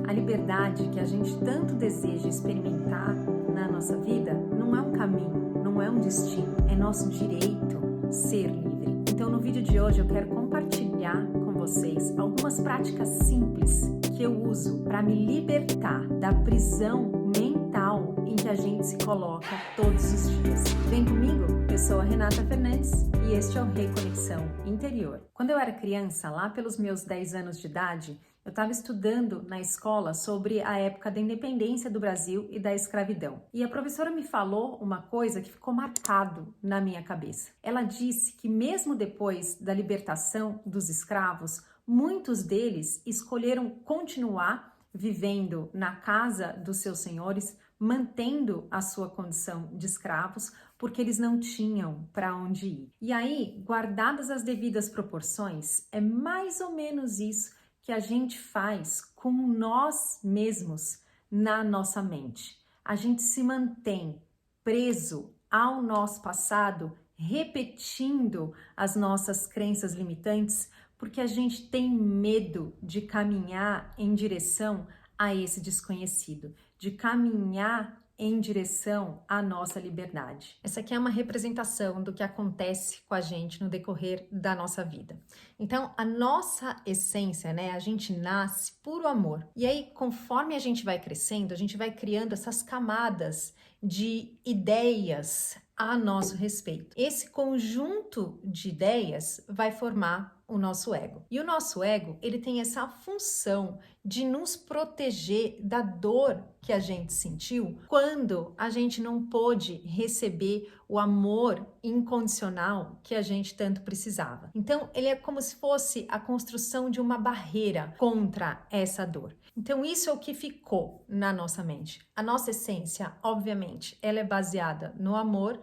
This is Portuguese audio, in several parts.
A liberdade que a gente tanto deseja experimentar na nossa vida não é um caminho, não é um destino, é nosso direito ser livre. Então no vídeo de hoje eu quero compartilhar com vocês algumas práticas simples que eu uso para me libertar da prisão mental em que a gente se coloca todos os dias. Vem comigo? Eu sou a Renata Fernandes e este é o Reconexão Interior. Quando eu era criança, lá pelos meus 10 anos de idade, eu estava estudando na escola sobre a época da independência do Brasil e da escravidão. E a professora me falou uma coisa que ficou marcado na minha cabeça. Ela disse que mesmo depois da libertação dos escravos, muitos deles escolheram continuar vivendo na casa dos seus senhores, mantendo a sua condição de escravos, porque eles não tinham para onde ir. E aí, guardadas as devidas proporções, é mais ou menos isso que a gente faz com nós mesmos na nossa mente. A gente se mantém preso ao nosso passado, repetindo as nossas crenças limitantes, porque a gente tem medo de caminhar em direção a esse desconhecido, de caminhar em direção à nossa liberdade. Essa aqui é uma representação do que acontece com a gente no decorrer da nossa vida. Então, a nossa essência, né? A gente nasce puro amor. E aí, conforme a gente vai crescendo, a gente vai criando essas camadas de ideias a nosso respeito. Esse conjunto de ideias vai formar o nosso ego. E o nosso ego, ele tem essa função de nos proteger da dor que a gente sentiu quando a gente não pôde receber o amor incondicional que a gente tanto precisava. Então, ele é como se fosse a construção de uma barreira contra essa dor. Então, isso é o que ficou na nossa mente. A nossa essência, obviamente, ela é baseada no amor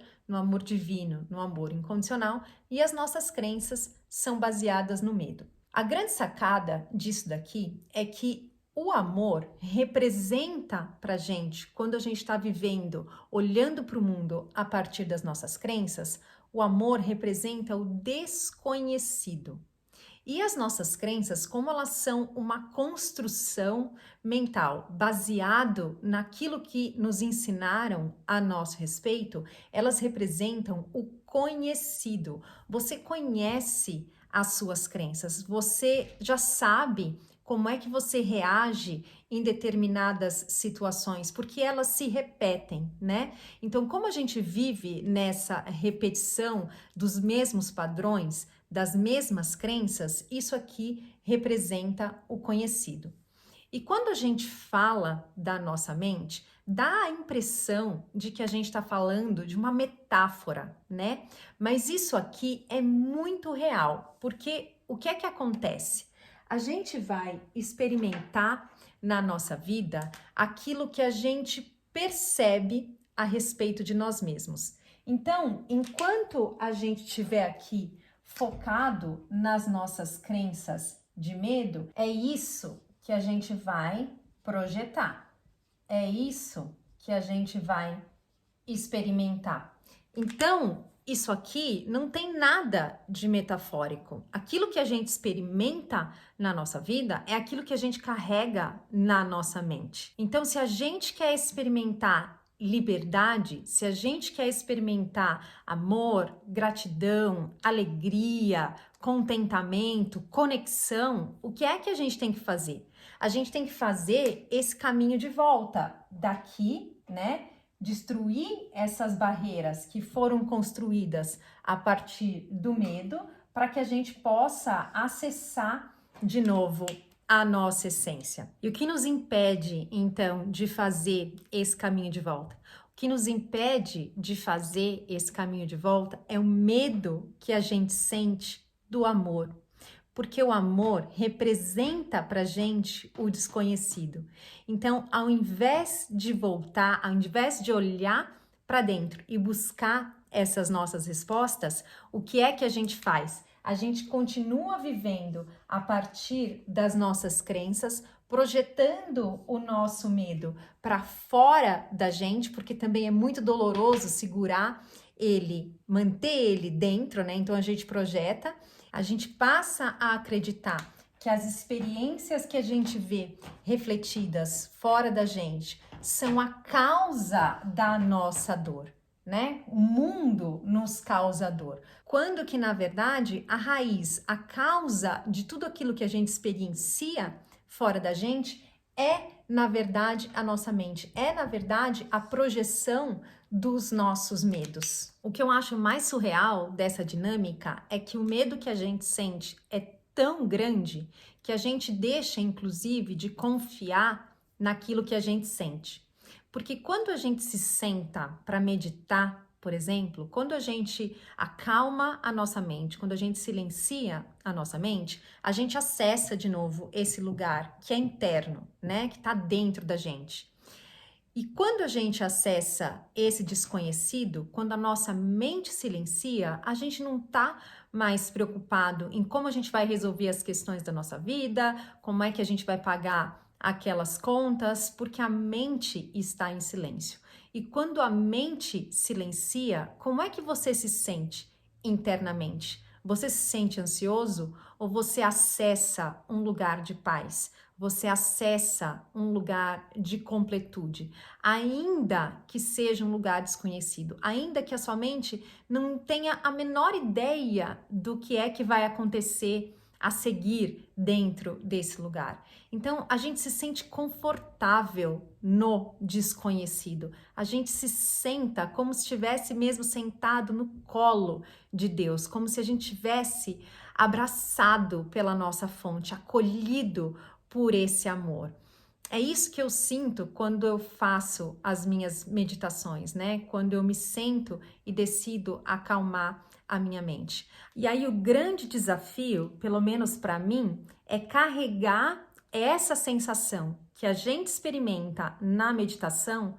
divino, no amor incondicional, e as nossas crenças são baseadas no medo. A grande sacada disso daqui é que o amor representa pra gente, quando a gente está vivendo, olhando para o mundo a partir das nossas crenças, o amor representa o desconhecido. E as nossas crenças, como elas são uma construção mental, baseado naquilo que nos ensinaram a nosso respeito, elas representam o conhecido. Você conhece as suas crenças, você já sabe como é que você reage em determinadas situações, porque elas se repetem, né? Então, como a gente vive nessa repetição dos mesmos padrões, das mesmas crenças, isso aqui representa o conhecido. E quando a gente fala da nossa mente, dá a impressão de que a gente está falando de uma metáfora, né? Mas isso aqui é muito real, porque o que é que acontece? A gente vai experimentar na nossa vida aquilo que a gente percebe a respeito de nós mesmos. Então, enquanto a gente estiver aqui focado nas nossas crenças de medo, é isso que a gente vai projetar. É isso que a gente vai experimentar. Então, isso aqui não tem nada de metafórico. Aquilo que a gente experimenta na nossa vida é aquilo que a gente carrega na nossa mente. Então, se a gente quer experimentar liberdade, se a gente quer experimentar amor, gratidão, alegria, contentamento, conexão, o que é que a gente tem que fazer? A gente tem que fazer esse caminho de volta daqui, né? Destruir essas barreiras que foram construídas a partir do medo, para que a gente possa acessar de novo a nossa essência. E o que nos impede, então, de fazer esse caminho de volta? O que nos impede de fazer esse caminho de volta é o medo que a gente sente do amor. Porque o amor representa pra gente o desconhecido. Então, ao invés de voltar, ao invés de olhar para dentro e buscar essas nossas respostas, o que é que a gente faz? A gente continua vivendo a partir das nossas crenças, projetando o nosso medo para fora da gente, porque também é muito doloroso segurar ele, manter ele dentro, né? Então a gente projeta, a gente passa a acreditar que as experiências que a gente vê refletidas fora da gente são a causa da nossa dor, né? O mundo nos causa dor. Quando que, na verdade, a raiz, a causa de tudo aquilo que a gente experiencia fora da gente é, na verdade, a nossa mente. É, na verdade, a projeção dos nossos medos. O que eu acho mais surreal dessa dinâmica é que o medo que a gente sente é tão grande que a gente deixa, inclusive, de confiar naquilo que a gente sente. Porque quando a gente se senta para meditar, por exemplo, quando a gente acalma a nossa mente, quando a gente silencia a nossa mente, a gente acessa de novo esse lugar que é interno, né? Que está dentro da gente. E quando a gente acessa esse desconhecido, quando a nossa mente silencia, a gente não está mais preocupado em como a gente vai resolver as questões da nossa vida, como é que a gente vai pagar aquelas contas, porque a mente está em silêncio. E quando a mente silencia, como é que você se sente internamente? Você se sente ansioso ou você acessa um lugar de paz? Você acessa um lugar de completude, ainda que seja um lugar desconhecido, ainda que a sua mente não tenha a menor ideia do que é que vai acontecer a seguir dentro desse lugar. Então, a gente se sente confortável no desconhecido. A gente se senta como se estivesse mesmo sentado no colo de Deus, como se a gente tivesse abraçado pela nossa fonte, acolhido por esse amor. É isso que eu sinto quando eu faço as minhas meditações, né? Quando eu me sento e decido acalmar a minha mente. E aí o grande desafio, pelo menos para mim, é carregar essa sensação que a gente experimenta na meditação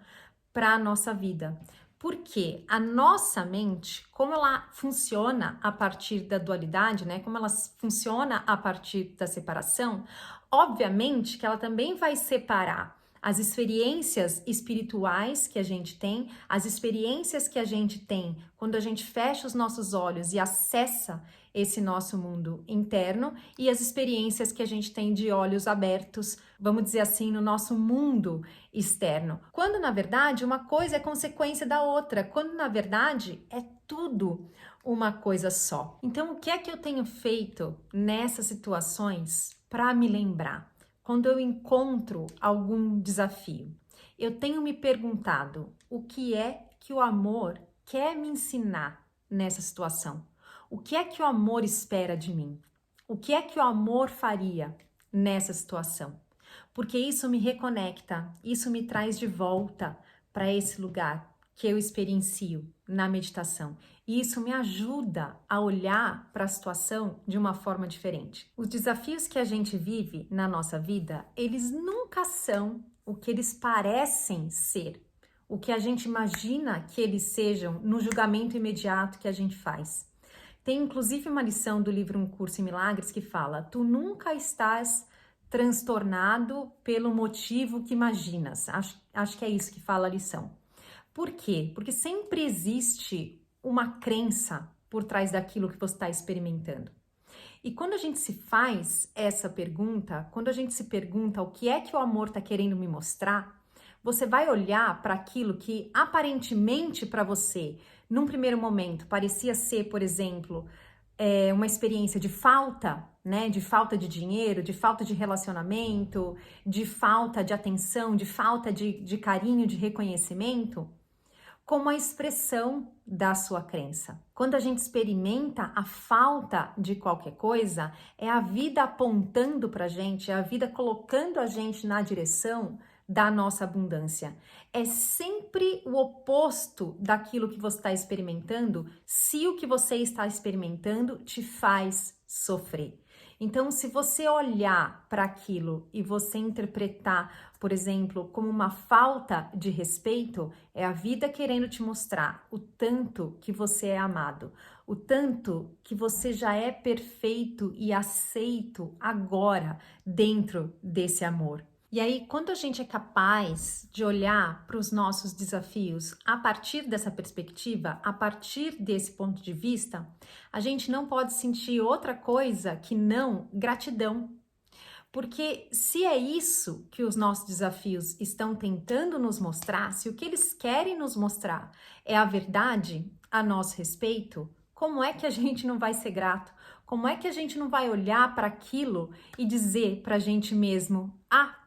para a nossa vida. Porque a nossa mente, como ela funciona a partir da dualidade, né? Como ela funciona a partir da separação, obviamente que ela também vai separar as experiências espirituais que a gente tem, as experiências que a gente tem quando a gente fecha os nossos olhos e acessa esse nosso mundo interno e as experiências que a gente tem de olhos abertos, vamos dizer assim, no nosso mundo externo. Quando na verdade uma coisa é consequência da outra, quando na verdade é tudo uma coisa só. Então, o que é que eu tenho feito nessas situações para me lembrar? Quando eu encontro algum desafio, eu tenho me perguntado o que é que o amor quer me ensinar nessa situação? O que é que o amor espera de mim? O que é que o amor faria nessa situação? Porque isso me reconecta, isso me traz de volta para esse lugar que eu experiencio na meditação. E isso me ajuda a olhar para a situação de uma forma diferente. Os desafios que a gente vive na nossa vida, eles nunca são o que eles parecem ser, o que a gente imagina que eles sejam no julgamento imediato que a gente faz. Tem inclusive uma lição do livro Um Curso em Milagres que fala: tu nunca estás transtornado pelo motivo que imaginas. Acho que é isso que fala a lição. Por quê? Porque sempre existe uma crença por trás daquilo que você está experimentando. E quando a gente se faz essa pergunta, quando a gente se pergunta o que é que o amor está querendo me mostrar, você vai olhar para aquilo que aparentemente para você, num primeiro momento, parecia ser, por exemplo, uma experiência de falta, né? De falta de dinheiro, de falta de relacionamento, de falta de atenção, de falta de carinho, de reconhecimento, como a expressão da sua crença. Quando a gente experimenta a falta de qualquer coisa, é a vida apontando pra gente, é a vida colocando a gente na direção da nossa abundância. É sempre o oposto daquilo que você está experimentando, se o que você está experimentando te faz sofrer. Então, se você olhar para aquilo e você interpretar, por exemplo, como uma falta de respeito, é a vida querendo te mostrar o tanto que você é amado, o tanto que você já é perfeito e aceito agora dentro desse amor. E aí, quando a gente é capaz de olhar para os nossos desafios a partir dessa perspectiva, a partir desse ponto de vista, a gente não pode sentir outra coisa que não gratidão. Porque se é isso que os nossos desafios estão tentando nos mostrar, se o que eles querem nos mostrar é a verdade a nosso respeito, como é que a gente não vai ser grato? Como é que a gente não vai olhar para aquilo e dizer para a gente mesmo: ah,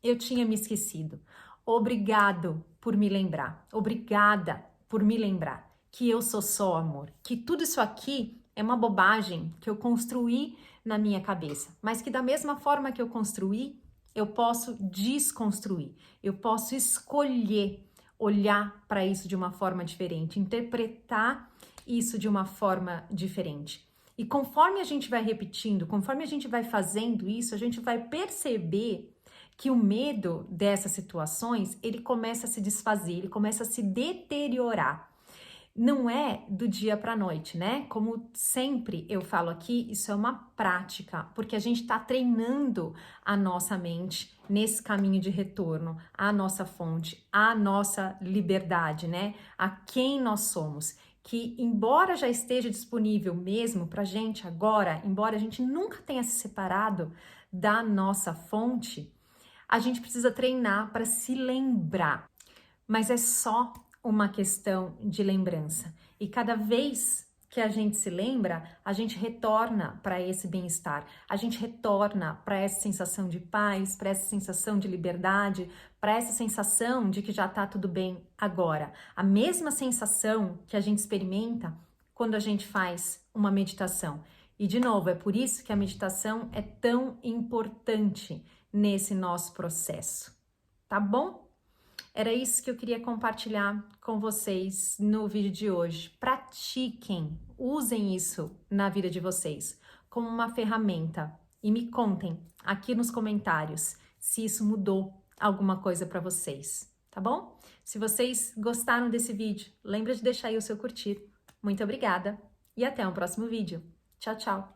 eu tinha me esquecido. Obrigado por me lembrar. Obrigada por me lembrar que eu sou só amor. Que tudo isso aqui é uma bobagem que eu construí na minha cabeça, mas que da mesma forma que eu construí, eu posso desconstruir. Eu posso escolher olhar para isso de uma forma diferente, interpretar isso de uma forma diferente. E conforme a gente vai repetindo, conforme a gente vai fazendo isso, a gente vai perceber que o medo dessas situações, ele começa a se desfazer, ele começa a se deteriorar. Não é do dia para a noite, né? Como sempre eu falo aqui, isso é uma prática, porque a gente está treinando a nossa mente nesse caminho de retorno à nossa fonte, à nossa liberdade, né? A quem nós somos. Que, embora já esteja disponível mesmo para gente agora, embora a gente nunca tenha se separado da nossa fonte, a gente precisa treinar para se lembrar. Mas é só uma questão de lembrança. E cada vez que a gente se lembra, a gente retorna para esse bem-estar, a gente retorna para essa sensação de paz, para essa sensação de liberdade, para essa sensação de que já está tudo bem agora. A mesma sensação que a gente experimenta quando a gente faz uma meditação. E de novo, é por isso que a meditação é tão importante nesse nosso processo. Tá bom? Era isso que eu queria compartilhar com vocês no vídeo de hoje. Pratiquem, usem isso na vida de vocês como uma ferramenta e me contem aqui nos comentários se isso mudou alguma coisa para vocês, tá bom? Se vocês gostaram desse vídeo, lembra de deixar aí o seu curtir. Muito obrigada e até o próximo vídeo. Tchau, tchau!